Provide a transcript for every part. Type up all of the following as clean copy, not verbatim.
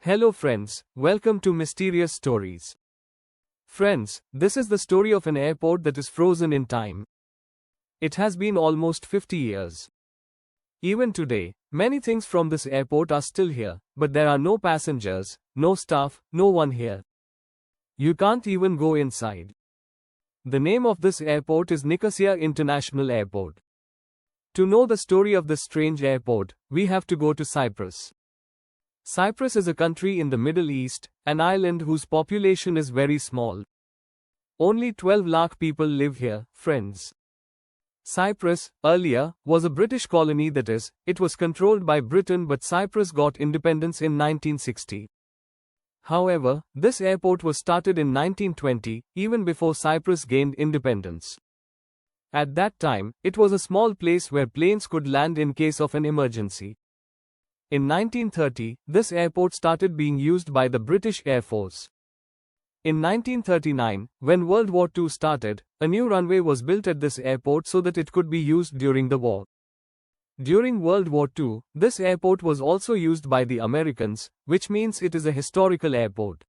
Hello friends, welcome to Mysterious Stories. Friends, this is the story of an airport that is frozen in time. It has been almost 50 years. Even today, many things from this airport are still here, but there are no passengers, no staff, no one here. You can't even go inside. The name of this airport is Nicosia International Airport. To know the story of this strange airport, we have to go to Cyprus. Cyprus is a country in the Middle East, an island whose population is very small. Only 12 lakh people live here, friends. Cyprus, earlier, was a British colony, that is, it was controlled by Britain, but Cyprus got independence in 1960. However, this airport was started in 1920, even before Cyprus gained independence. At that time, it was a small place where planes could land in case of an emergency. In 1930, this airport started being used by the British Air Force. In 1939, when World War II started, a new runway was built at this airport so that it could be used during the war. During World War II, this airport was also used by the Americans, which means it is a historical airport.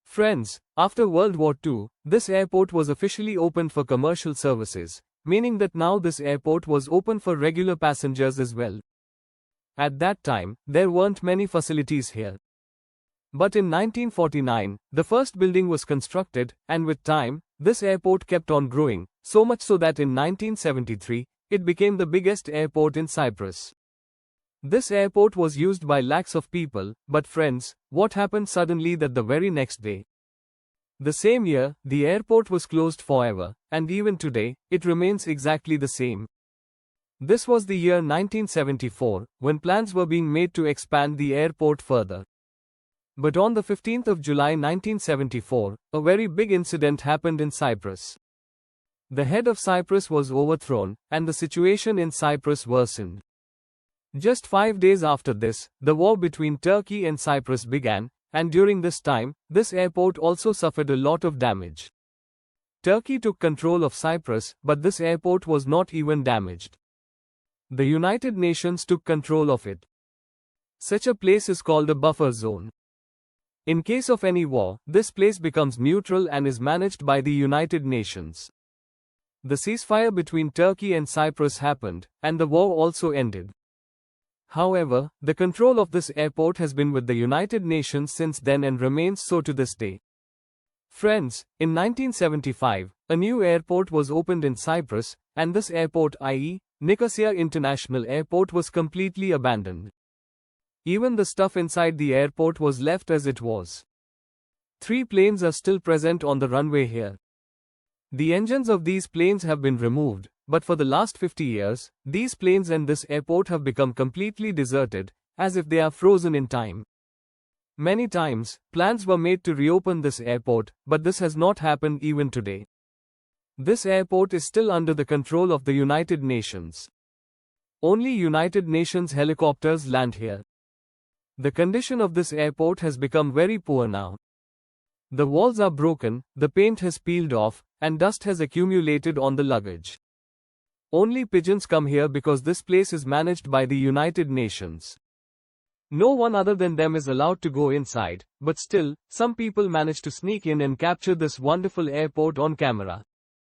Friends, after World War II, this airport was officially opened for commercial services, meaning that now this airport was open for regular passengers as well. At that time, there weren't many facilities here. But in 1949, the first building was constructed, and with time, this airport kept on growing, so much so that in 1973, it became the biggest airport in Cyprus. This airport was used by lakhs of people, but friends, what happened suddenly that the very next day? The same year, the airport was closed forever, and even today, it remains exactly the same. This was the year 1974, when plans were being made to expand the airport further. But on the 15th of July 1974, a very big incident happened in Cyprus. The head of Cyprus was overthrown, and the situation in Cyprus worsened. Just 5 days after this, the war between Turkey and Cyprus began, and during this time, this airport also suffered a lot of damage. Turkey took control of Cyprus, but this airport was not even damaged. The United Nations took control of it. Such a place is called a buffer zone. In case of any war, this place becomes neutral and is managed by the United Nations. The ceasefire between Turkey and Cyprus happened, and the war also ended. However, the control of this airport has been with the United Nations since then and remains so to this day. Friends, in 1975, a new airport was opened in Cyprus, and this airport, i.e., Nicosia International Airport, was completely abandoned. Even the stuff inside the airport was left as it was. 3 planes are still present on the runway here. The engines of these planes have been removed, but for the last 50 years, these planes and this airport have become completely deserted, as if they are frozen in time. Many times, plans were made to reopen this airport, but this has not happened even today. This airport is still under the control of the United Nations. Only United Nations helicopters land here. The condition of this airport has become very poor now. The walls are broken, the paint has peeled off, and dust has accumulated on the luggage. Only pigeons come here because this place is managed by the United Nations. No one other than them is allowed to go inside, but still, some people manage to sneak in and capture this wonderful airport on camera.